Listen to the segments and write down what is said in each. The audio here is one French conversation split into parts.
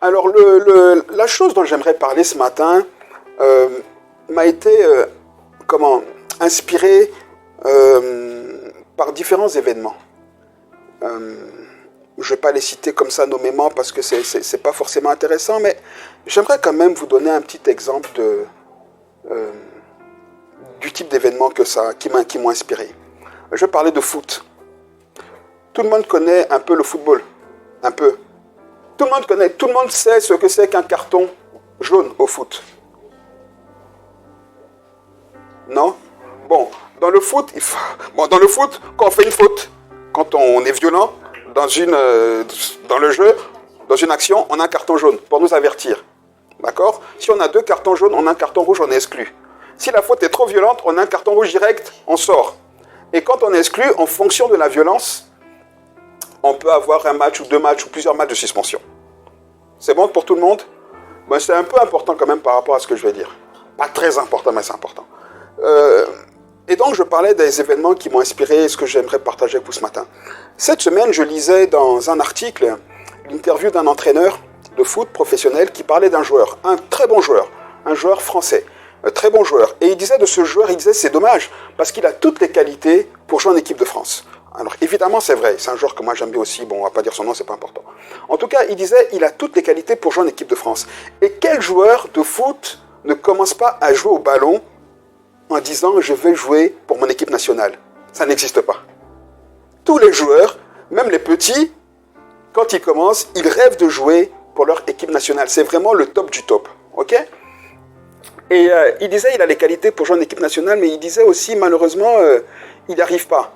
Alors, la chose dont j'aimerais parler ce matin m'a été inspirée par différents événements. Je ne vais pas les citer comme ça nommément parce que c'est pas forcément intéressant, mais j'aimerais quand même vous donner un petit exemple du type d'événement qui m'ont inspiré. Je vais parler de foot. Tout le monde connaît un peu le football. Un peu. Tout le monde sait ce que c'est qu'un carton jaune au foot. Non? Bon, dans le foot, quand on fait une faute, quand on est violent dans le jeu, dans une action, on a un carton jaune pour nous avertir. D'accord? Si on a 2 cartons jaunes, on a un carton rouge, on est exclu. Si la faute est trop violente, on a un carton rouge direct, on sort. Et quand on est exclu, en fonction de la violence, on peut avoir un match ou 2 matchs ou plusieurs matchs de suspension. C'est bon pour tout le monde? Ben, c'est un peu important quand même par rapport à ce que je vais dire. Pas très important, mais c'est important. Et donc, je parlais des événements qui m'ont inspiré ce que j'aimerais partager avec vous ce matin. Cette semaine, je lisais dans un article l'interview d'un entraîneur de foot professionnel qui parlait d'un joueur, un très bon joueur, un joueur français, un très bon joueur. Et il disait de ce joueur, c'est dommage, parce qu'il a toutes les qualités pour jouer en équipe de France. Alors évidemment, c'est vrai, c'est un joueur que moi j'aime bien aussi, bon, on va pas dire son nom, c'est pas important. En tout cas, il disait, il a toutes les qualités pour jouer en équipe de France. Et quel joueur de foot ne commence pas à jouer au ballon en disant, je vais jouer pour mon équipe nationale? Ça n'existe pas. Tous les joueurs, même les petits, quand ils commencent, ils rêvent de jouer pour leur équipe nationale. C'est vraiment le top du top, ok? Et il disait, il a les qualités pour jouer en équipe nationale, mais il disait aussi, malheureusement, il n'y arrive pas.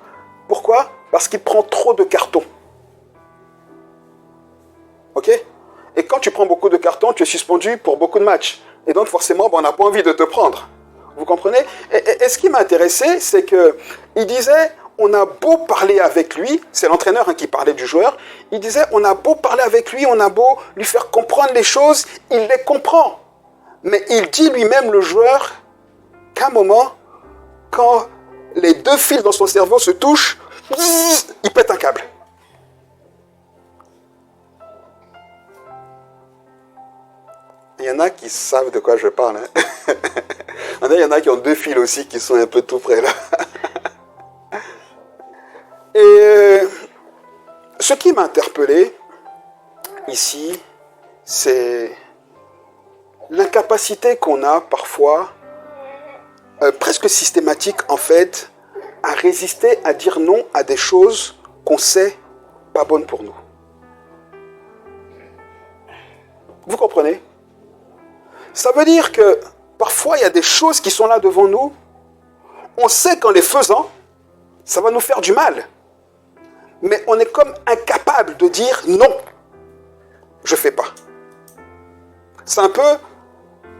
Pourquoi? Parce qu'il prend trop de cartons. Ok? Et quand tu prends beaucoup de cartons, tu es suspendu pour beaucoup de matchs. Et donc forcément, on n'a pas envie de te prendre. Vous comprenez? Et ce qui m'a intéressé, c'est qu'il disait, on a beau parler avec lui, c'est l'entraîneur qui parlait du joueur, il disait, on a beau parler avec lui, on a beau lui faire comprendre les choses, il les comprend. Mais il dit lui-même, le joueur, qu'à un moment, quand les 2 fils dans son cerveau se touchent, il pète un câble. Il y en a qui savent de quoi je parle. Hein. Il y en a qui ont 2 fils aussi qui sont un peu tout près là. Et ce qui m'a interpellé ici, c'est l'incapacité qu'on a parfois, presque systématique en fait, à résister, à dire non à des choses qu'on sait pas bonnes pour nous. Vous comprenez? Ça veut dire que parfois il y a des choses qui sont là devant nous, on sait qu'en les faisant, ça va nous faire du mal. Mais on est comme incapable de dire non, je ne fais pas. C'est un peu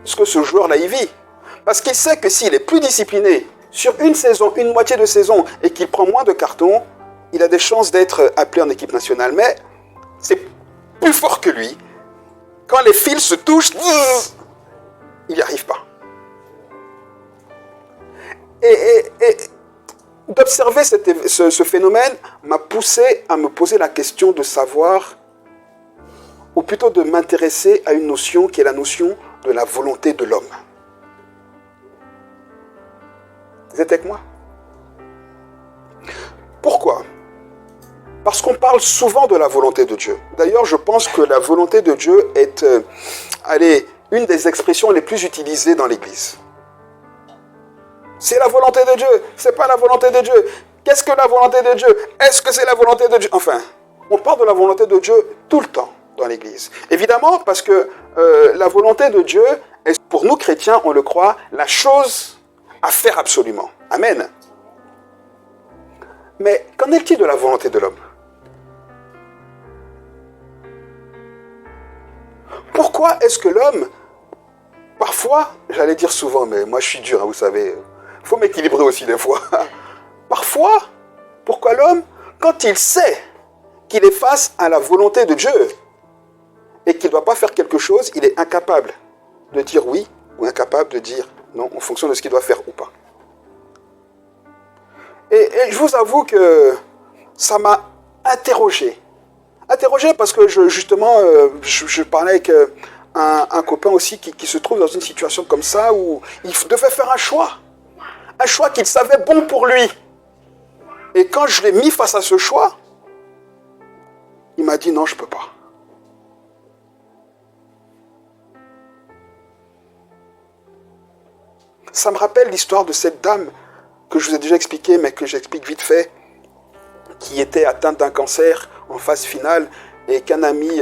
ce que ce joueur-là y vit. Parce qu'il sait que s'il est plus discipliné sur une saison, une moitié de saison, et qu'il prend moins de cartons, il a des chances d'être appelé en équipe nationale. Mais c'est plus fort que lui. Quand les fils se touchent, il n'y arrive pas. Et d'observer ce phénomène m'a poussé à me poser la question de savoir, ou plutôt de m'intéresser à une notion qui est la notion de la volonté de l'homme. Vous êtes avec moi? Pourquoi? Parce qu'on parle souvent de la volonté de Dieu. D'ailleurs, je pense que la volonté de Dieu est une des expressions les plus utilisées dans l'Église. C'est la volonté de Dieu, c'est pas la volonté de Dieu. Qu'est-ce que la volonté de Dieu? Est-ce que c'est la volonté de Dieu? Enfin, on parle de la volonté de Dieu tout le temps dans l'Église. Évidemment, parce que la volonté de Dieu est, pour nous chrétiens, on le croit, la chose à faire absolument. Amen. Mais qu'en est-il de la volonté de l'homme? Pourquoi est-ce que l'homme, parfois, j'allais dire souvent, mais moi je suis dur, hein, vous savez, il faut m'équilibrer aussi des fois. Parfois, pourquoi l'homme, quand il sait qu'il est face à la volonté de Dieu et qu'il ne doit pas faire quelque chose, il est incapable de dire oui ou incapable de dire non en fonction de ce qu'il doit faire ou pas. Et je vous avoue que ça m'a interrogé Interrogé parce que justement, je parlais avec un copain aussi qui se trouve dans une situation comme ça où il devait faire un choix. Un choix qu'il savait bon pour lui. Et quand je l'ai mis face à ce choix, il m'a dit non, je ne peux pas. Ça me rappelle l'histoire de cette dame que je vous ai déjà expliquée, mais que j'explique vite fait, qui était atteinte d'un cancer en phase finale et qu'un ami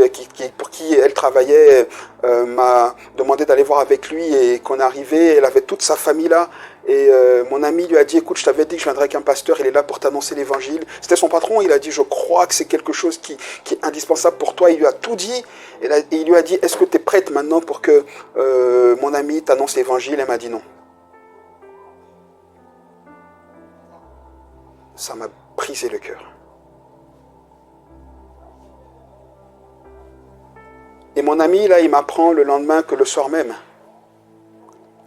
pour qui elle travaillait m'a demandé d'aller voir avec lui et qu'on est arrivé, elle avait toute sa famille là et mon ami lui a dit écoute, je t'avais dit que je viendrais avec un pasteur, il est là pour t'annoncer l'évangile. C'était son patron, il a dit je crois que c'est quelque chose qui est indispensable pour toi, il lui a tout dit et il lui a dit est-ce que tu es prête maintenant pour que mon ami t'annonce l'évangile? Elle m'a dit non. Ça m'a brisé le cœur. Et mon ami, là, il m'apprend le lendemain que le soir même,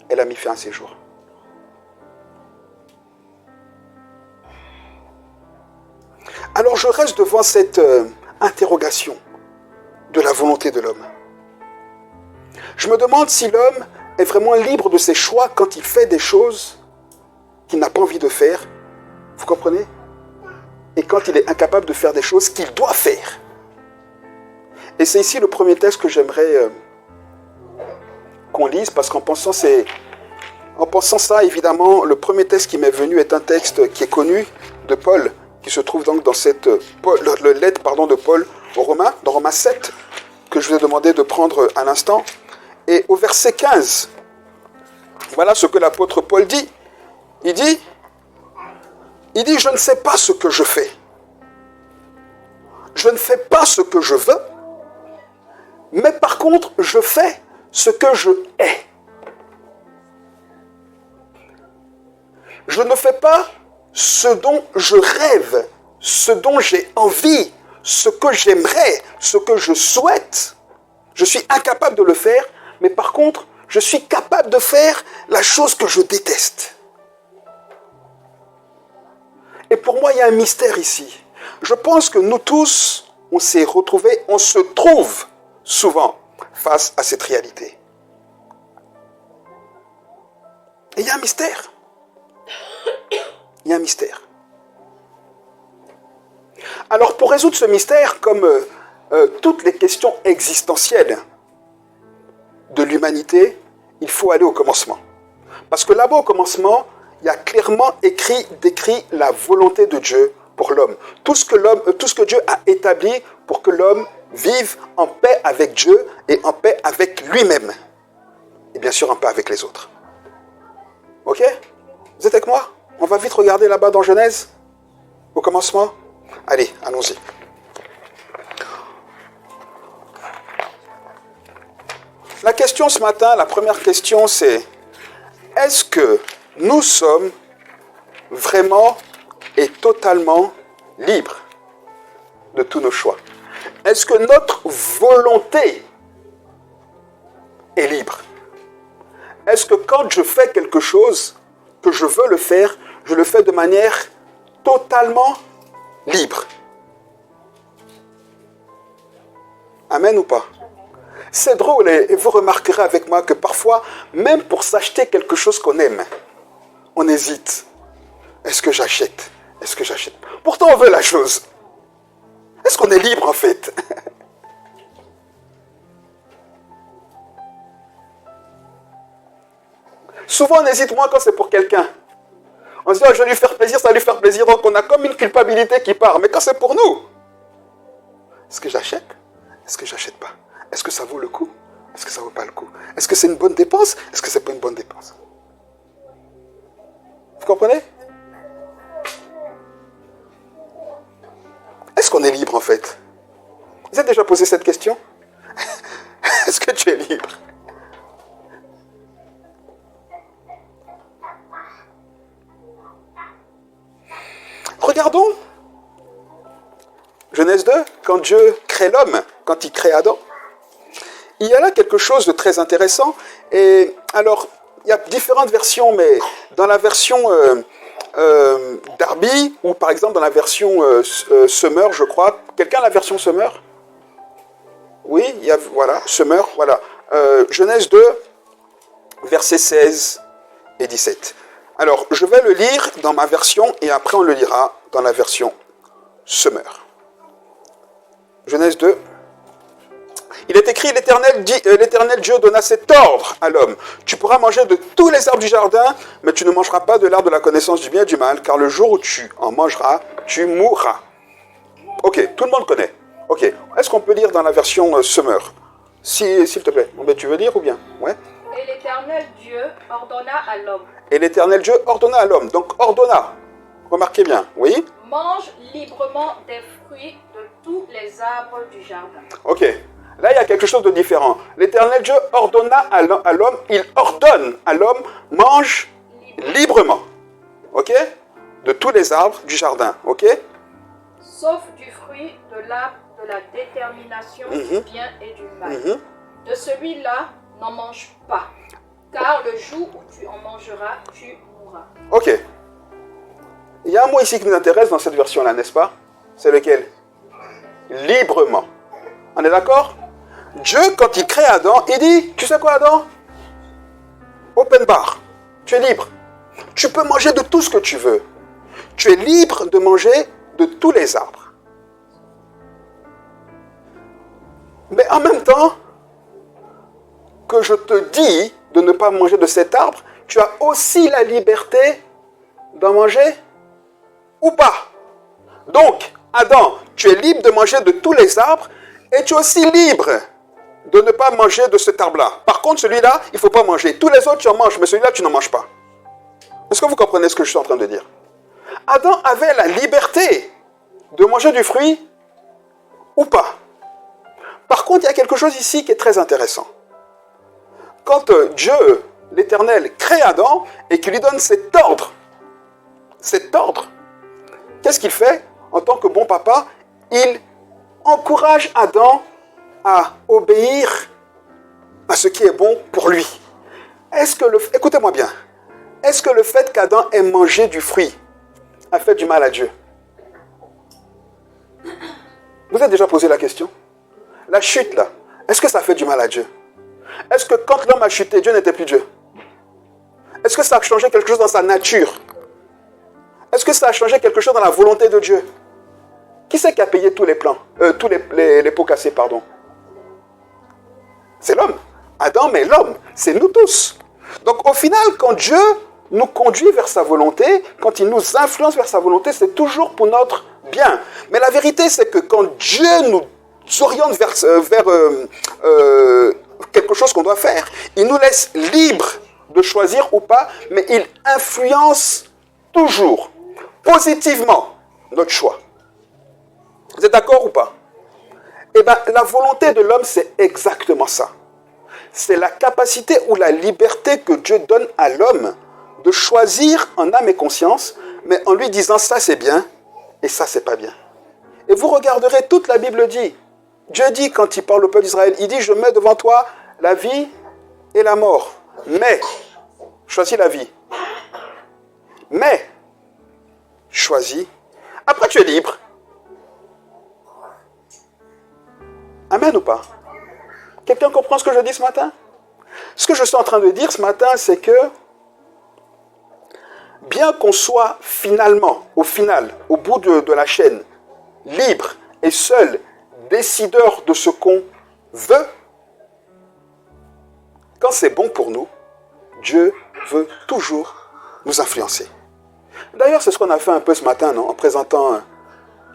elle a mis fin à ses jours. Alors je reste devant cette interrogation de la volonté de l'homme. Je me demande si l'homme est vraiment libre de ses choix quand il fait des choses qu'il n'a pas envie de faire. Vous comprenez? Et quand il est incapable de faire des choses qu'il doit faire. Et c'est ici le premier texte que j'aimerais qu'on lise, parce qu'en pensant ça, évidemment, le premier texte qui m'est venu est un texte qui est connu de Paul, qui se trouve donc dans cette lettre de Paul aux Romains, dans Romains 7, que je vous ai demandé de prendre à l'instant. Et au verset 15, voilà ce que l'apôtre Paul dit. Il dit, je ne sais pas ce que je fais. Je ne fais pas ce que je veux, mais par contre, je fais ce que je hais. Je ne fais pas ce dont je rêve, ce dont j'ai envie, ce que j'aimerais, ce que je souhaite. Je suis incapable de le faire, mais par contre, je suis capable de faire la chose que je déteste. Et pour moi, il y a un mystère ici. Je pense que nous tous, on s'est retrouvés, on se trouve souvent face à cette réalité. Et il y a un mystère. Il y a un mystère. Alors pour résoudre ce mystère, comme toutes les questions existentielles de l'humanité, il faut aller au commencement. Parce que là-bas au commencement, il y a clairement décrit la volonté de Dieu pour l'homme. Tout ce que Dieu a établi pour que l'homme vive en paix avec Dieu et en paix avec lui-même. Et bien sûr en paix avec les autres. Ok? Vous êtes avec moi? On va vite regarder là-bas dans Genèse, au commencement. Allez, allons-y. La question ce matin, la première question c'est, est-ce que nous sommes vraiment et totalement libres de tous nos choix? Est-ce que notre volonté est libre? Est-ce que quand je fais quelque chose, que je veux le faire, je le fais de manière totalement libre? Amen ou pas? C'est drôle et vous remarquerez avec moi que parfois, même pour s'acheter quelque chose qu'on aime, on hésite. Est-ce que j'achète? Est-ce que j'achète? Pourtant, on veut la chose. Est-ce qu'on est libre en fait? Souvent, on hésite moins quand c'est pour quelqu'un. On se dit, oh, je vais lui faire plaisir, ça va lui faire plaisir. Donc, on a comme une culpabilité qui part. Mais quand c'est pour nous, est-ce que j'achète? Est-ce que j'achète pas? Est-ce que ça vaut le coup? Est-ce que ça vaut pas le coup? Est-ce que c'est une bonne dépense? Est-ce que c'est pas une bonne dépense? Vous comprenez? Est-ce qu'on est libre en fait? Vous avez déjà posé cette question? Est-ce que tu es libre? Regardons Genèse 2, quand Dieu crée l'homme, quand il crée Adam. Il y a là quelque chose de très intéressant. Et alors, il y a différentes versions, mais dans la version Darby, ou par exemple dans la version Summer, je crois. Quelqu'un a la version Summer? Oui, il y a, voilà, semeur, voilà. Genèse 2, versets 16 et 17. Alors, je vais le lire dans ma version et après on le lira dans la version semeur. Genèse 2. Il est écrit, l'Éternel Dieu donna cet ordre à l'homme. Tu pourras manger de tous les arbres du jardin, mais tu ne mangeras pas de l'arbre de la connaissance du bien et du mal, car le jour où tu en mangeras, tu mourras. Ok, tout le monde connaît. Ok, est-ce qu'on peut lire dans la version semeur? S'il te plaît. Ben, tu veux lire ou bien? Ouais. Et l'Éternel Dieu ordonna à l'homme. Et l'Éternel Dieu ordonna à l'homme. Donc ordonna. Remarquez bien, oui? Mange librement des fruits de tous les arbres du jardin. Ok. Là, il y a quelque chose de différent. L'Éternel Dieu ordonna à l'homme, il ordonne à l'homme, mange librement. Ok? De tous les arbres du jardin. Ok? Sauf du fruit de l'arbre de la détermination du bien et du mal. De celui-là, n'en mange pas, car le jour où tu en mangeras, tu mourras. Ok. Il y a un mot ici qui nous intéresse dans cette version-là, n'est-ce pas? C'est lequel? Librement. On est d'accord? Dieu, quand il crée Adam, il dit, tu sais quoi Adam? Open bar. Tu es libre. Tu peux manger de tout ce que tu veux. Tu es libre de manger de tous les arbres. Mais en même temps que je te dis de ne pas manger de cet arbre, tu as aussi la liberté d'en manger ou pas. Donc, Adam, tu es libre de manger de tous les arbres et tu es aussi libre de ne pas manger de cet arbre-là. Par contre, celui-là, il ne faut pas manger. Tous les autres, tu en manges, mais celui-là, tu n'en manges pas. Est-ce que vous comprenez ce que je suis en train de dire? Adam avait la liberté de manger du fruit ou pas. Par contre, il y a quelque chose ici qui est très intéressant. Quand Dieu, l'Éternel, crée Adam et qu'il lui donne cet ordre, qu'est-ce qu'il fait? En tant que bon papa, il encourage Adam à obéir à ce qui est bon pour lui. Écoutez-moi bien, est-ce que le fait qu'Adam ait mangé du fruit a fait du mal à Dieu? Vous avez déjà posé la question? La chute là, est-ce que ça fait du mal à Dieu? Est-ce que quand l'homme a chuté, Dieu n'était plus Dieu? Est-ce que ça a changé quelque chose dans sa nature? Est-ce que ça a changé quelque chose dans la volonté de Dieu? Qui c'est qui a payé tous les plans, tous les pots cassés, pardon? C'est l'homme. Adam, mais l'homme, c'est nous tous. Donc au final, quand Dieu nous conduit vers sa volonté, quand il nous influence vers sa volonté, c'est toujours pour notre bien. Mais la vérité, c'est que quand Dieu nous oriente vers quelque chose qu'on doit faire, il nous laisse libres de choisir ou pas, mais il influence toujours positivement notre choix. Vous êtes d'accord ou pas? Eh bien, la volonté de l'homme, c'est exactement ça. C'est la capacité ou la liberté que Dieu donne à l'homme de choisir en âme et conscience, mais en lui disant ça c'est bien et ça c'est pas bien. Et vous regarderez, toute la Bible dit, Dieu dit quand il parle au peuple d'Israël, il dit je mets devant toi la vie et la mort, mais choisis la vie. Mais choisis. Après tu es libre. Amen ou pas? Quelqu'un comprend ce que je dis ce matin? Ce que je suis en train de dire ce matin, c'est que bien qu'on soit au bout de la chaîne, libre et seul, décideur de ce qu'on veut, quand c'est bon pour nous, Dieu veut toujours nous influencer. D'ailleurs, c'est ce qu'on a fait un peu ce matin, non? En présentant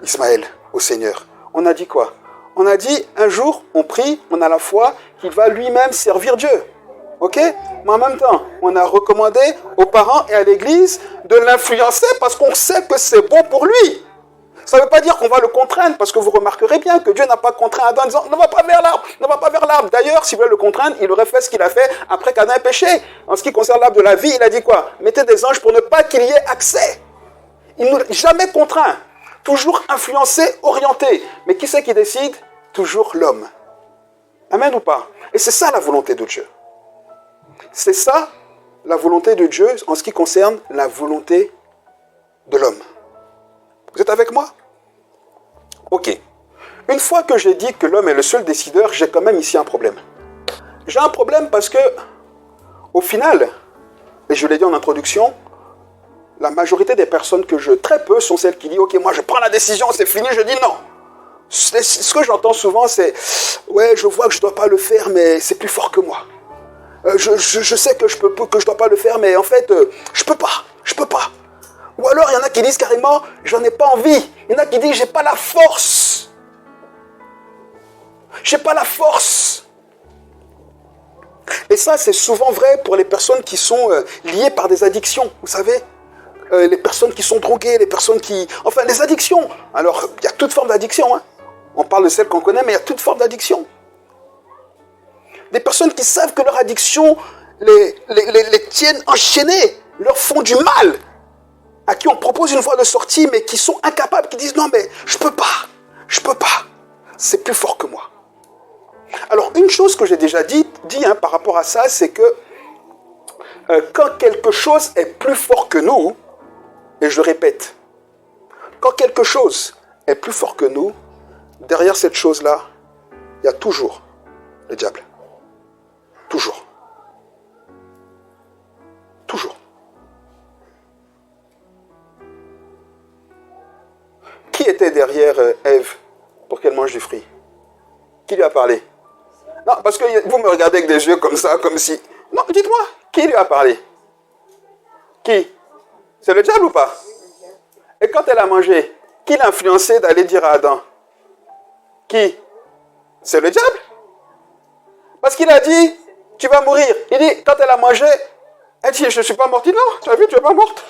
Ismaël au Seigneur. On a dit quoi? On a dit, un jour, on prie, on a la foi qu'il va lui-même servir Dieu. Ok? Mais en même temps, on a recommandé aux parents et à l'église de l'influencer parce qu'on sait que c'est bon pour lui. Ça ne veut pas dire qu'on va le contraindre, parce que vous remarquerez bien que Dieu n'a pas contraint Adam en disant « Ne va pas vers l'arbre, ne va pas vers l'arbre ». D'ailleurs, s'il voulait le contraindre, il aurait fait ce qu'il a fait après qu'Adam ait péché. En ce qui concerne l'arbre de la vie, il a dit quoi? Mettez des anges pour ne pas qu'il y ait accès. Il nous jamais contraint. Toujours influencé, orienté. Mais qui c'est qui décide? Toujours l'homme. Amen ou pas? Et c'est ça la volonté de Dieu. C'est ça la volonté de Dieu en ce qui concerne la volonté de l'homme. Vous êtes avec moi? Ok. Une fois que j'ai dit que l'homme est le seul décideur, j'ai quand même ici un problème. J'ai un problème parce que, au final, et je l'ai dit en introduction, la majorité des personnes très peu sont celles qui disent « Ok, moi je prends la décision, c'est fini », je dis non. Ce que j'entends souvent, c'est « Ouais, je vois que je ne dois pas le faire, mais c'est plus fort que moi. Je sais que je ne dois pas le faire, mais en fait, je peux pas. » Ou alors, il y en a qui disent carrément « J'en ai pas envie. » Il y en a qui disent « J'ai pas la force. » J'ai pas la force. Et ça, c'est souvent vrai pour les personnes qui sont liées par des addictions, vous savez. Les personnes qui sont droguées, les personnes qui... Enfin, les addictions. Alors, il y a toute forme d'addiction. Hein. On parle de celles qu'on connaît, mais il y a toute forme d'addiction. Des personnes qui savent que leur addiction les tiennent enchaînées, leur font du mal, à qui on propose une voie de sortie, mais qui sont incapables, qui disent « Non, mais je peux pas. C'est plus fort que moi. » Alors, une chose que j'ai déjà dit par rapport à ça, c'est que quand quelque chose est plus fort que nous, et je le répète, quand quelque chose est plus fort que nous, derrière cette chose-là, il y a toujours le diable. Toujours. Toujours. Qui était derrière Ève pour qu'elle mange du fruit? Qui lui a parlé? Non, parce que vous me regardez avec des yeux comme ça, comme si... Non, dites-moi, qui lui a parlé? Qui? C'est le diable ou pas? Et quand elle a mangé, qui l'a influencé d'aller dire à Adam? Qui? C'est le diable. Parce qu'il a dit, tu vas mourir. Il dit, quand elle a mangé, elle dit, je ne suis pas morte. Il dit, non, tu as vu, tu n'es pas morte.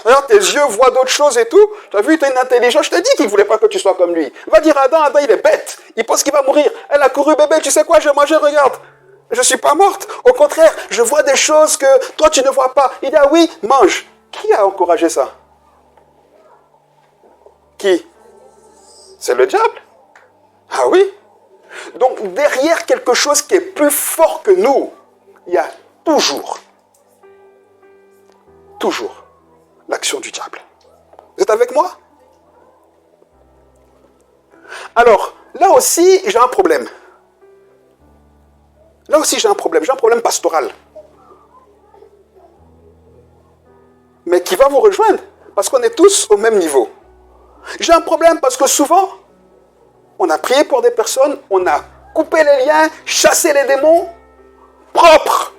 Regarde, tes yeux voient d'autres choses et tout. Tu as vu, tu as une intelligence. Je te dis qu'il ne voulait pas que tu sois comme lui. Va dire à Adam, Adam, il est bête. Il pense qu'il va mourir. Elle a couru, bébé, tu sais quoi, j'ai mangé, regarde. Je ne suis pas morte. Au contraire, je vois des choses que toi, tu ne vois pas. Il dit, ah oui, mange. Qui a encouragé ça? Qui? C'est le diable. Ah oui. Donc, derrière quelque chose qui est plus fort que nous, il y a toujours l'action du diable. Vous êtes avec moi? Alors, là aussi, j'ai un problème. Là aussi, j'ai un problème. J'ai un problème pastoral. Mais qui va vous rejoindre, parce qu'on est tous au même niveau. J'ai un problème parce que souvent, on a prié pour des personnes, on a coupé les liens, chassé les démons, propres.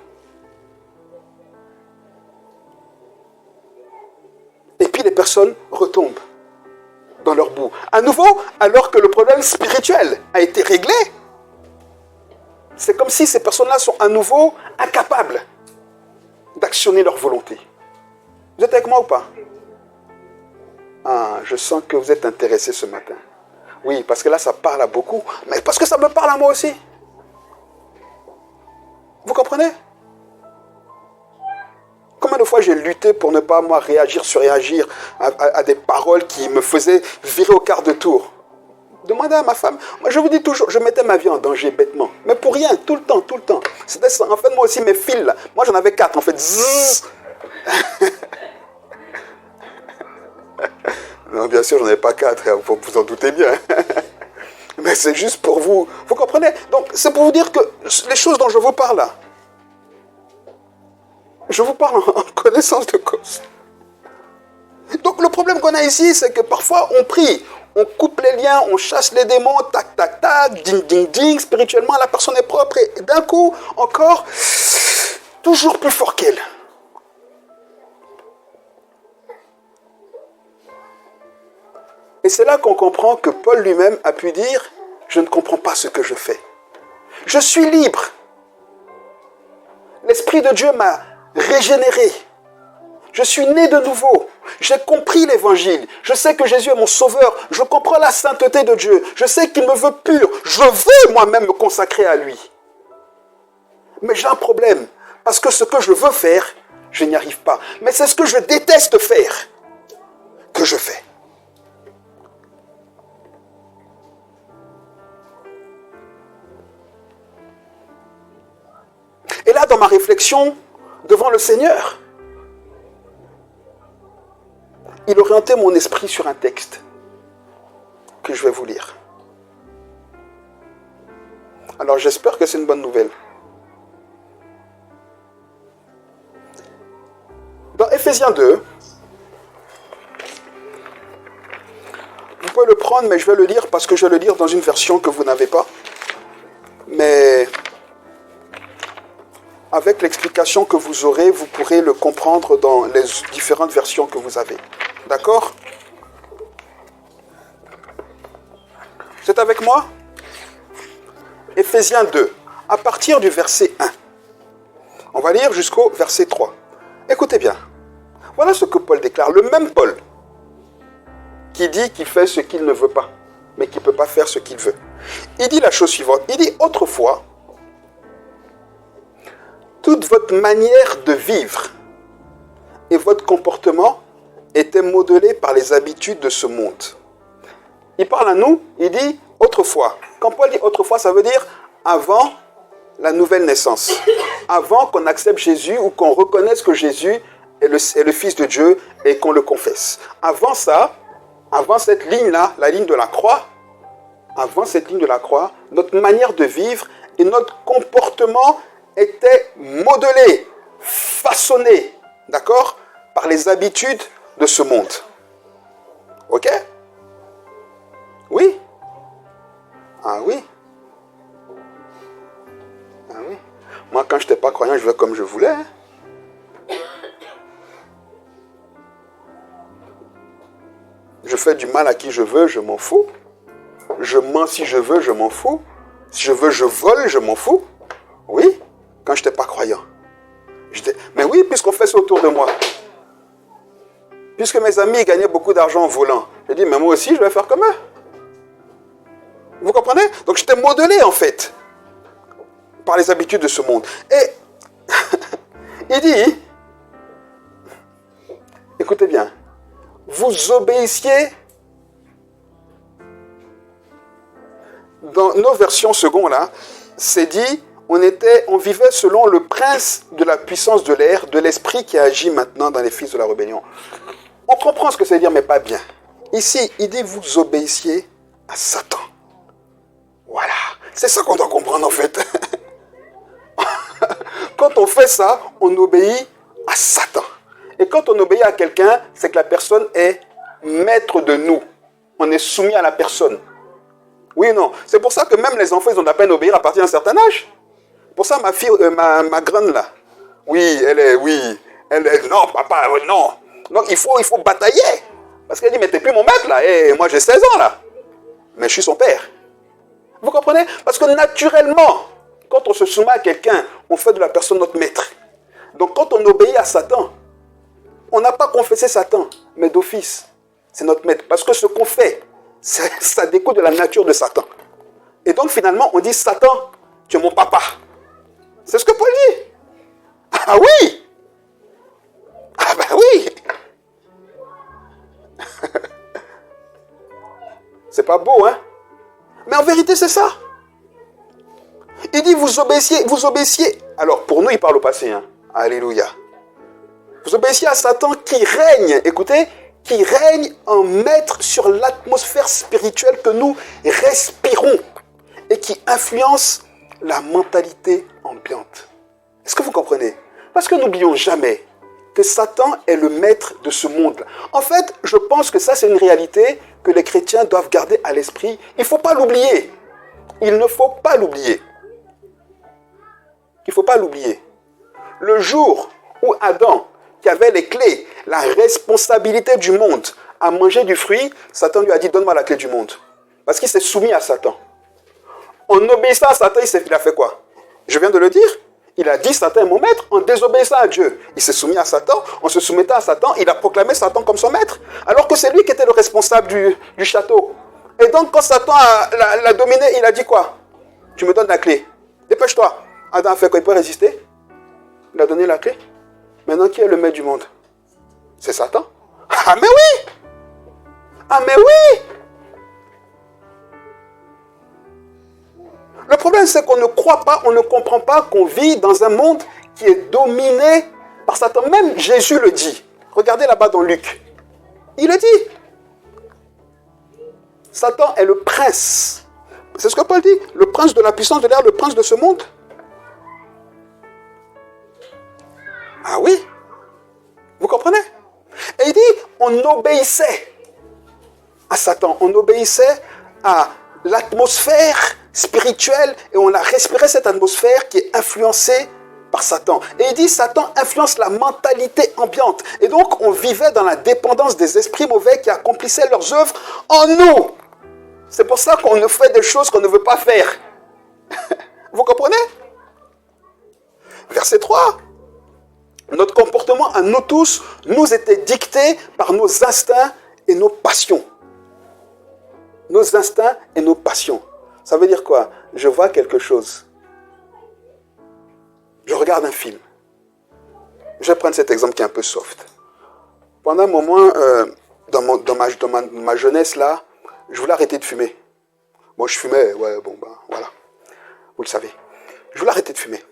Et puis les personnes retombent dans leur boue. À nouveau, alors que le problème spirituel a été réglé, c'est comme si ces personnes-là sont à nouveau incapables d'actionner leur volonté. Vous êtes avec moi ou pas? Ah, je sens que vous êtes intéressés ce matin. Oui, parce que là, ça parle à beaucoup, mais parce que ça me parle à moi aussi. Vous comprenez? Combien de fois j'ai lutté pour ne pas, moi, surréagir à des paroles qui me faisaient virer au quart de tour. Demandez à ma femme. Moi, je vous dis toujours, je mettais ma vie en danger bêtement. Mais pour rien, tout le temps. C'était ça. En fait, moi aussi, mes fils, là, moi, j'en avais 4, en fait. Zzz. Non, bien sûr, j'en avais pas 4, hein, vous en doutez bien. Mais c'est juste pour vous. Vous comprenez? Donc, c'est pour vous dire que les choses dont je vous parle là, je vous parle en connaissance de cause. Donc, le problème qu'on a ici, c'est que parfois, on prie, on coupe les liens, on chasse les démons, tac, tac, tac, ding, ding, ding. Spirituellement, la personne est propre et d'un coup, encore, toujours plus fort qu'elle. Et c'est là qu'on comprend que Paul lui-même a pu dire « Je ne comprends pas ce que je fais. Je suis libre. L'Esprit de Dieu m'a régénéré. Je suis né de nouveau. J'ai compris l'Évangile. Je sais que Jésus est mon sauveur. Je comprends la sainteté de Dieu. Je sais qu'il me veut pur. Je veux moi-même me consacrer à lui. Mais j'ai un problème. Parce que ce que je veux faire, je n'y arrive pas. Mais c'est ce que je déteste faire que je fais. Et là, dans ma réflexion devant le Seigneur, il orientait mon esprit sur un texte que je vais vous lire. Alors j'espère que c'est une bonne nouvelle. Dans Éphésiens 2, vous pouvez le prendre, mais je vais le lire parce que je vais le lire dans une version que vous n'avez pas. Mais avec l'explication que vous aurez, vous pourrez le comprendre dans les différentes versions que vous avez. D'accord? Vous êtes avec moi? Éphésiens 2, à partir du verset 1. On va lire jusqu'au verset 3. Écoutez bien. Voilà ce que Paul déclare. Le même Paul qui dit qu'il fait ce qu'il ne veut pas, mais qui ne peut pas faire ce qu'il veut. Il dit la chose suivante. Il dit, autrefois, toute votre manière de vivre et votre comportement étaient modelés par les habitudes de ce monde. Il parle à nous, il dit autrefois. Quand Paul dit autrefois, ça veut dire avant la nouvelle naissance. Avant qu'on accepte Jésus ou qu'on reconnaisse que Jésus est le Fils de Dieu et qu'on le confesse. Avant ça, avant cette ligne-là, la ligne de la croix, avant cette ligne de la croix, notre manière de vivre et notre comportement étaient modelés, façonnés, d'accord, par les habitudes de ce monde. Ok? Oui? Ah oui? Ah oui? Moi, quand je n'étais pas croyant, je vivais comme je voulais. Hein? Je fais du mal à qui je veux, je m'en fous. Je mens si je veux, je m'en fous. Si je veux, je vole, je m'en fous. Oui, quand je n'étais pas croyant. Mais oui, puisqu'on fait ça autour de moi. Puisque mes amis gagnaient beaucoup d'argent en volant. J'ai dit, mais moi aussi, je vais faire comme eux. Vous comprenez? Donc j'étais modelé, en fait, par les habitudes de ce monde. Et il dit, écoutez bien, vous obéissiez, dans nos versions secondes là, c'est dit, on vivait selon le prince de la puissance de l'air, de l'esprit qui agit maintenant dans les fils de la rébellion. On comprend ce que ça veut dire, mais pas bien. Ici, il dit, vous obéissiez à Satan. Voilà, c'est ça qu'on doit comprendre en fait. Quand on fait ça, on obéit à Satan. Et quand on obéit à quelqu'un, c'est que la personne est maître de nous. On est soumis à la personne. Oui ou non? C'est pour ça que même les enfants, ils ont de la peine à obéir à partir d'un certain âge. Pour ça, ma fille, ma grande là, non, papa, non. Donc il faut batailler. Parce qu'elle dit, mais t'es plus mon maître là. Et moi j'ai 16 ans là. Mais je suis son père. Vous comprenez? Parce que naturellement, quand on se soumet à quelqu'un, on fait de la personne notre maître. Donc quand on obéit à Satan, on n'a pas confessé Satan, mais d'office, c'est notre maître. Parce que ce qu'on fait, ça découle de la nature de Satan. Et donc finalement, on dit, Satan, tu es mon papa. C'est ce que Paul dit. Ah oui! Ah ben oui! C'est pas beau, hein? Mais en vérité, c'est ça. Il dit, vous obéissiez. Alors, pour nous, il parle au passé, hein? Alléluia. Vous obéissiez à Satan qui règne, écoutez, qui règne en maître sur l'atmosphère spirituelle que nous respirons et qui influence la mentalité ambiante. Est-ce que vous comprenez? Parce que n'oublions jamais que Satan est le maître de ce monde-là. En fait, je pense que ça, c'est une réalité que les chrétiens doivent garder à l'esprit. Il ne faut pas l'oublier. Il ne faut pas l'oublier. Il ne faut pas l'oublier. Le jour où Adam, qui avait les clés, la responsabilité du monde, a mangé du fruit, Satan lui a dit, donne-moi la clé du monde. Parce qu'il s'est soumis à Satan. En obéissant à Satan, il a fait quoi? Je viens de le dire. Il a dit, Satan est mon maître, en désobéissant à Dieu. Il s'est soumis à Satan. En se soumettant à Satan, il a proclamé Satan comme son maître. Alors que c'est lui qui était le responsable du château. Et donc, quand Satan l'a dominé, il a dit quoi? Tu me donnes la clé. Dépêche-toi. Adam a fait quoi? Il peut résister? Il a donné la clé. Maintenant, qui est le maître du monde? C'est Satan. Ah, mais oui! Ah, mais oui! Le problème, c'est qu'on ne croit pas, on ne comprend pas qu'on vit dans un monde qui est dominé par Satan. Même Jésus le dit. Regardez là-bas dans Luc. Il le dit. Satan est le prince C'est ce que Paul dit. Le prince de la puissance de l'air, le prince de ce monde. Ah oui? Vous comprenez? Et il dit, on obéissait à Satan. On obéissait à l'atmosphère spirituelle et on a respiré cette atmosphère qui est influencée par Satan. Et il dit, Satan influence la mentalité ambiante. Et donc, on vivait dans la dépendance des esprits mauvais qui accomplissaient leurs œuvres en nous. C'est pour ça qu'on fait des choses qu'on ne veut pas faire. Vous comprenez? Verset 3. Notre comportement à nous tous nous était dicté par nos instincts et nos passions. Nos instincts et nos passions. Ça veut dire quoi? Je vois quelque chose. Je regarde un film. Je vais prendre cet exemple qui est un peu soft. Pendant un moment, dans ma jeunesse, là, je voulais arrêter de fumer. Bon, je fumais, ouais, bon, ben, voilà. Vous le savez. Je voulais arrêter de fumer.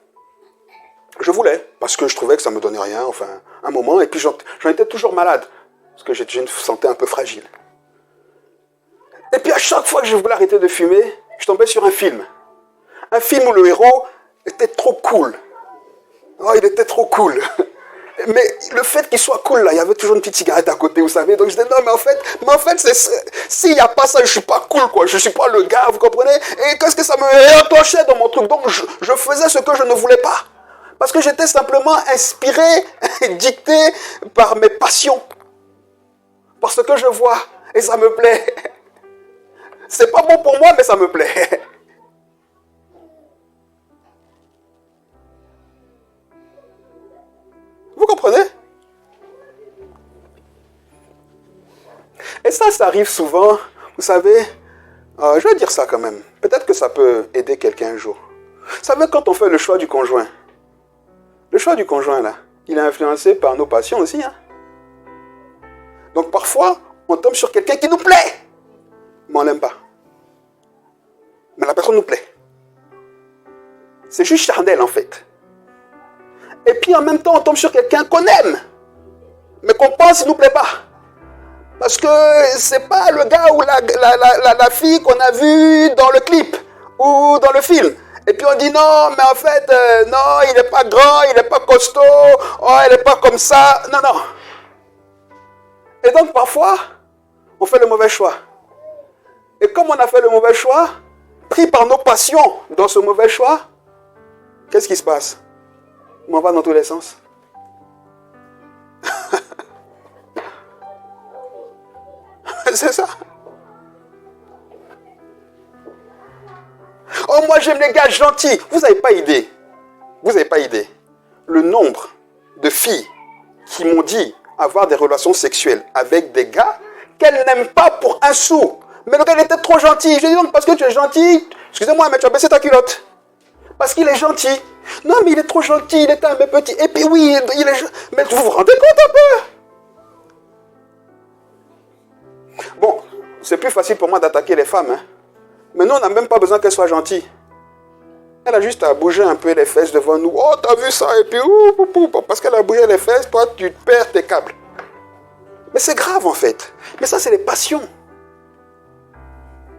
Je voulais, parce que je trouvais que ça ne me donnait rien, enfin, un moment, et puis j'en étais toujours malade, parce que j'ai une santé un peu fragile. Et puis à chaque fois que je voulais arrêter de fumer, je tombais sur un film. Un film où le héros était trop cool. Oh, il était trop cool. Mais le fait qu'il soit cool, là, il y avait toujours une petite cigarette à côté, vous savez. Donc je disais, non, mais en fait s'il n'y a pas ça, je ne suis pas cool, quoi. Je ne suis pas le gars, vous comprenez? Et qu'est-ce que ça me réentochait dans mon truc? Donc je faisais ce que je ne voulais pas. Parce que j'étais simplement inspiré, dicté par mes passions. Par ce que je vois. Et ça me plaît. C'est pas bon pour moi, mais ça me plaît. Vous comprenez? Et ça arrive souvent. Vous savez, je vais dire ça quand même. Peut-être que ça peut aider quelqu'un un jour. Vous savez, quand on fait le choix du conjoint, le choix du conjoint, là, il est influencé par nos passions aussi. Hein? Donc parfois, on tombe sur quelqu'un qui nous plaît, mais on ne l'aime pas. Mais la personne nous plaît. C'est juste charnel, en fait. Et puis en même temps, on tombe sur quelqu'un qu'on aime, mais qu'on pense qu'il ne nous plaît pas. Parce que c'est pas le gars ou la fille qu'on a vue dans le clip ou dans le film. Et puis on dit non, mais en fait, non, il n'est pas grand, il n'est pas costaud, oh, il n'est pas comme ça. Non, non. Et donc parfois, on fait le mauvais choix. Et comme on a fait le mauvais choix, pris par nos passions dans ce mauvais choix, qu'est-ce qui se passe? On va dans tous les sens. C'est ça. Oh, moi j'aime les gars gentils. Vous n'avez pas idée. Vous n'avez pas idée. Le nombre de filles qui m'ont dit avoir des relations sexuelles avec des gars qu'elles n'aiment pas pour un sou. Mais le gars il était trop gentil. Je dis donc parce que tu es gentil, excusez-moi, mais tu as baissé ta culotte. Parce qu'il est gentil. Non, mais il est trop gentil, il est un peu petit. Et puis oui, il est... Mais vous vous rendez compte un peu? Bon, c'est plus facile pour moi d'attaquer les femmes. Hein. Mais nous, on n'a même pas besoin qu'elles soient gentilles. Elle a juste à bouger un peu les fesses devant nous. Oh, t'as vu ça? Et puis, parce qu'elle a bougé les fesses, toi, tu perds tes câbles. Mais c'est grave, en fait. Mais ça, c'est les passions.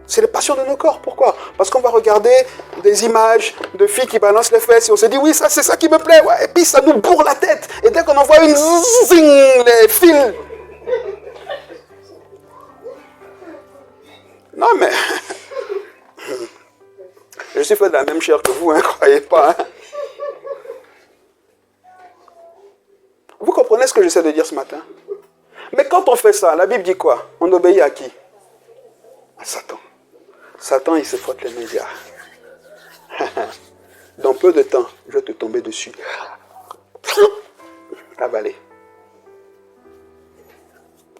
C'est les passions de nos corps. Pourquoi? Parce qu'on va regarder des images de filles qui balancent les fesses et on se dit, oui, ça, c'est ça qui me plaît. Ouais. Et puis, ça nous bourre la tête. Et dès qu'on envoie une zing, les fils. Non, mais... Je suis fait de la même chair que vous, hein, croyez pas. Hein. Vous comprenez ce que j'essaie de dire ce matin? Mais quand on fait ça, la Bible dit quoi? On obéit à qui? À Satan. Satan, il se frotte les mains. Dans peu de temps, je vais te tomber dessus. Avaler.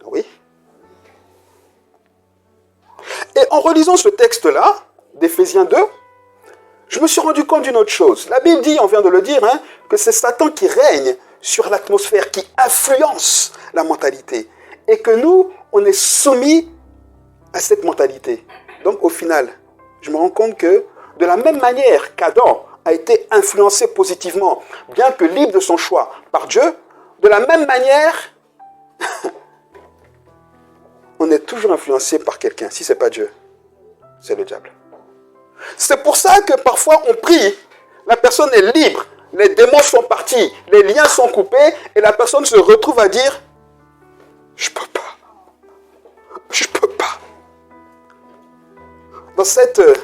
Oui. Et en relisant ce texte-là, d'Éphésiens 2, je me suis rendu compte d'une autre chose. La Bible dit, on vient de le dire, hein, que c'est Satan qui règne sur l'atmosphère, qui influence la mentalité. Et que nous, on est soumis à cette mentalité. Donc au final, je me rends compte que de la même manière qu'Adam a été influencé positivement, bien que libre de son choix par Dieu, de la même manière, on est toujours influencé par quelqu'un. Si ce n'est pas Dieu, c'est le diable. C'est pour ça que parfois on prie, la personne est libre, les démons sont partis, les liens sont coupés et la personne se retrouve à dire « Je peux pas, je peux pas ». Dans cette, vous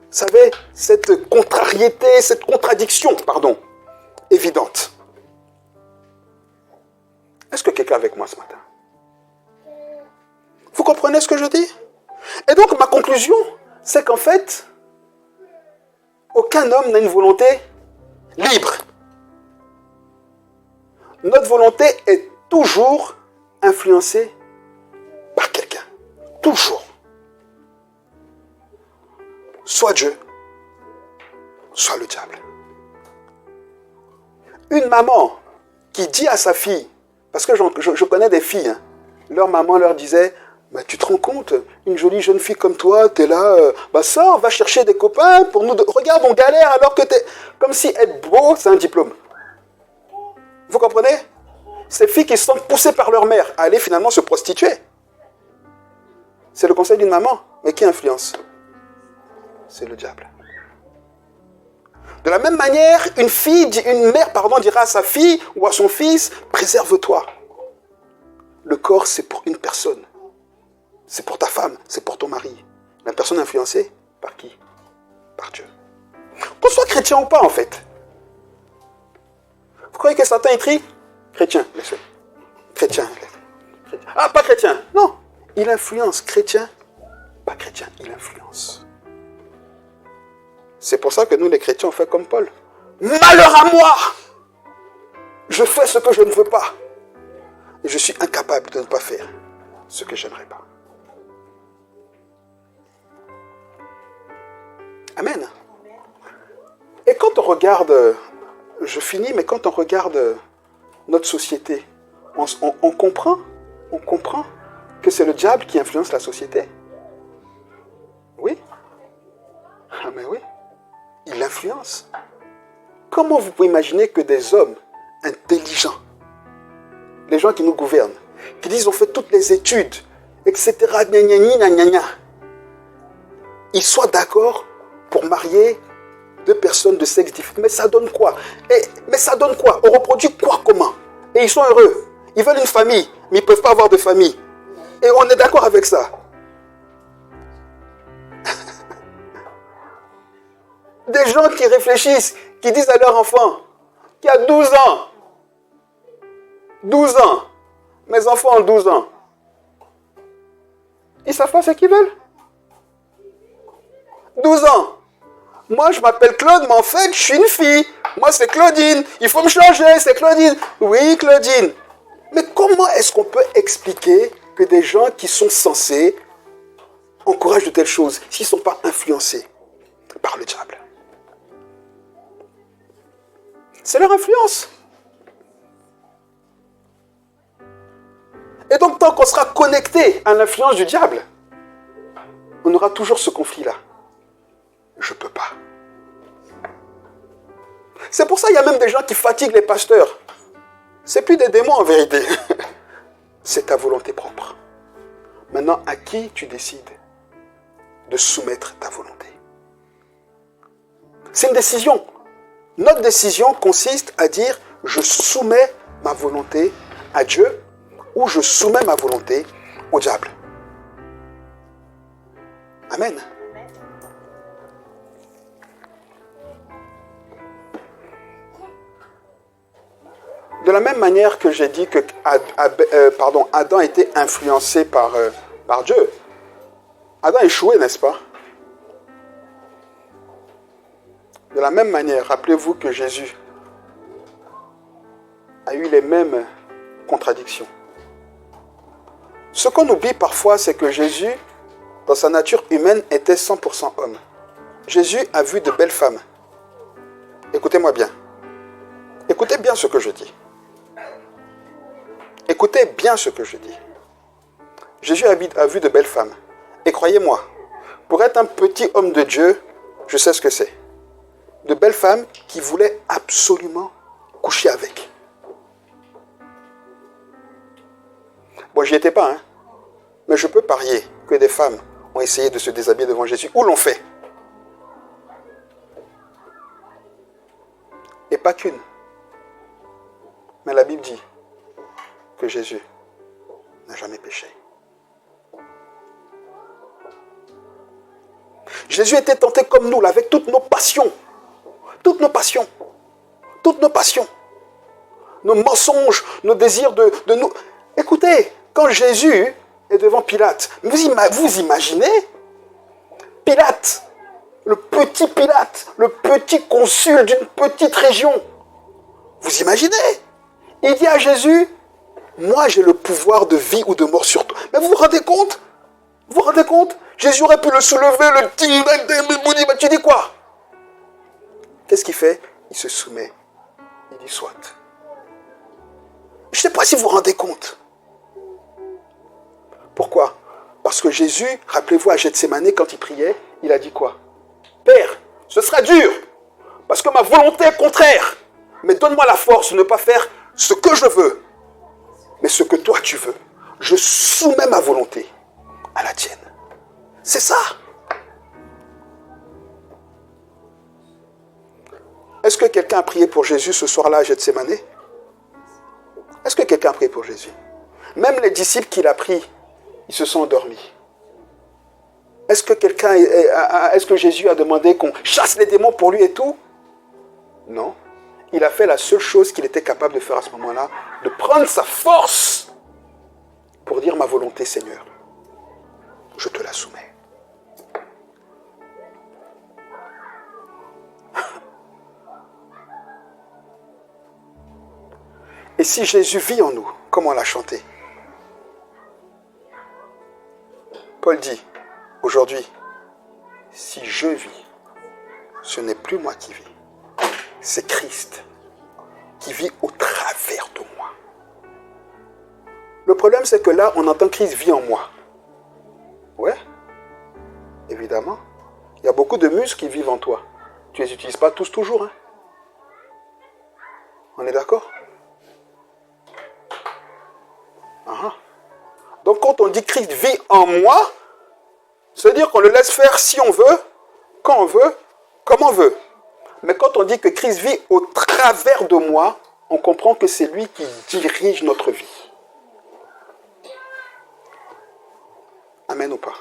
savez, cette contrariété, cette contradiction, pardon, évidente. Est-ce que quelqu'un est avec moi ce matin? Vous comprenez ce que je dis? Et donc ma conclusion, c'est qu'en fait, aucun homme n'a une volonté libre. Notre volonté est toujours influencée par quelqu'un. Toujours. Soit Dieu, soit le diable. Une maman qui dit à sa fille, parce que je connais des filles, hein, leur maman leur disait, bah, tu te rends compte, une jolie jeune fille comme toi, tu es là, sors, va chercher des copains pour nous. Regarde, on galère alors que tu es. Comme si être beau, c'est un diplôme. Vous comprenez? Ces filles qui se sont poussées par leur mère à aller finalement se prostituer. C'est le conseil d'une maman, mais qui influence? C'est le diable. De la même manière, une mère dira à sa fille ou à son fils, préserve-toi. Le corps, c'est pour une personne. C'est pour ta femme, c'est pour ton mari. La personne influencée, par qui? Par Dieu. Qu'on soit chrétien ou pas, en fait. Vous croyez que Satan écrit? Chrétien, laissez. Chrétien. Ah, pas chrétien. Non. Il influence. Chrétien, pas chrétien. Il influence. C'est pour ça que nous, les chrétiens, on fait comme Paul. Malheur à moi! Je fais ce que je ne veux pas. Et je suis incapable de ne pas faire ce que j'aimerais pas. Amen. Et quand on regarde, je finis, mais quand on regarde notre société, on comprend que c'est le diable qui influence la société. Oui. Ah mais oui. Il influence. Comment vous pouvez imaginer que des hommes intelligents, les gens qui nous gouvernent, qui disent on fait toutes les études, etc., ils soient d'accord pour marier deux personnes de sexe différent. Mais ça donne quoi? Mais ça donne quoi? On reproduit quoi? Comment? Et ils sont heureux. Ils veulent une famille, mais ils ne peuvent pas avoir de famille. Et on est d'accord avec ça. Des gens qui réfléchissent, qui disent à leur enfant, qui a 12 ans, 12 ans, mes enfants ont 12 ans, ils ne savent pas ce qu'ils veulent. 12 ans. Moi, je m'appelle Claude, mais en fait, je suis une fille. Moi, c'est Claudine. Il faut me changer, c'est Claudine. Oui, Claudine. Mais comment est-ce qu'on peut expliquer que des gens qui sont censés encouragent de telles choses s'ils ne sont pas influencés par le diable? C'est leur influence. Et donc, tant qu'on sera connecté à l'influence du diable, on aura toujours ce conflit-là. Je ne peux pas. C'est pour ça qu'il y a même des gens qui fatiguent les pasteurs. Ce n'est plus des démons en vérité. C'est ta volonté propre. Maintenant, à qui tu décides de soumettre ta volonté? C'est une décision. Notre décision consiste à dire je soumets ma volonté à Dieu ou je soumets ma volonté au diable. Amen. De la même manière que j'ai dit que Adam était influencé par Dieu, Adam a échoué, n'est-ce pas? De la même manière, rappelez-vous que Jésus a eu les mêmes contradictions. Ce qu'on oublie parfois, c'est que Jésus, dans sa nature humaine, était 100% homme. Jésus a vu de belles femmes. Écoutez-moi bien. Écoutez bien ce que je dis. Écoutez bien ce que je dis. Jésus a vu de belles femmes. Et croyez-moi, pour être un petit homme de Dieu, je sais ce que c'est. De belles femmes qui voulaient absolument coucher avec. Bon, j'y étais pas, hein. Mais je peux parier que des femmes ont essayé de se déshabiller devant Jésus. Ou l'ont fait. pas qu'une. Mais la Bible dit que Jésus n'a jamais péché. Jésus était tenté comme nous, là, avec toutes nos passions. Toutes nos passions. Toutes nos passions. Nos mensonges, nos désirs de nous. Écoutez, quand Jésus est devant Pilate, vous imaginez Pilate, le petit consul d'une petite région. Vous imaginez? Il dit à Jésus, moi j'ai le pouvoir de vie ou de mort sur toi. Mais vous vous rendez compte? Vous vous rendez compte? Jésus aurait pu le soulever, le tirer, tu dis quoi? Qu'est-ce qu'il fait? Il se soumet. Il dit soit. Je ne sais pas si vous vous rendez compte. Pourquoi? Parce que Jésus, rappelez-vous à Gethsémani, quand il priait, il a dit quoi? Père, ce sera dur, parce que ma volonté est contraire. Mais donne-moi la force de ne pas faire ce que je veux, mais ce que toi tu veux. Je soumets ma volonté à la tienne. C'est ça. Est-ce que quelqu'un a prié pour Jésus ce soir-là à Gethsémani? Est-ce que quelqu'un a prié pour Jésus? Même les disciples qu'il a pris, ils se sont endormis. Est-ce que Jésus a demandé qu'on chasse les démons pour lui et tout? Non. Il a fait la seule chose qu'il était capable de faire à ce moment-là, de prendre sa force pour dire ma volonté, Seigneur, je te la soumets. Et si Jésus vit en nous, comme on l'a chanté, Paul dit, aujourd'hui, si je vis, ce n'est plus moi qui vis, c'est Christ qui vit au travers de moi. Le problème, c'est que là, on entend Christ vit en moi. Ouais, évidemment. Il y a beaucoup de muscles qui vivent en toi. Tu ne les utilises pas tous toujours. Hein? On est d'accord? Donc quand on dit Christ vit en moi, c'est-à-dire qu'on le laisse faire si on veut, quand on veut, comme on veut. Mais quand on dit que Christ vit au travers de moi, on comprend que c'est lui qui dirige notre vie. Amen ou pas?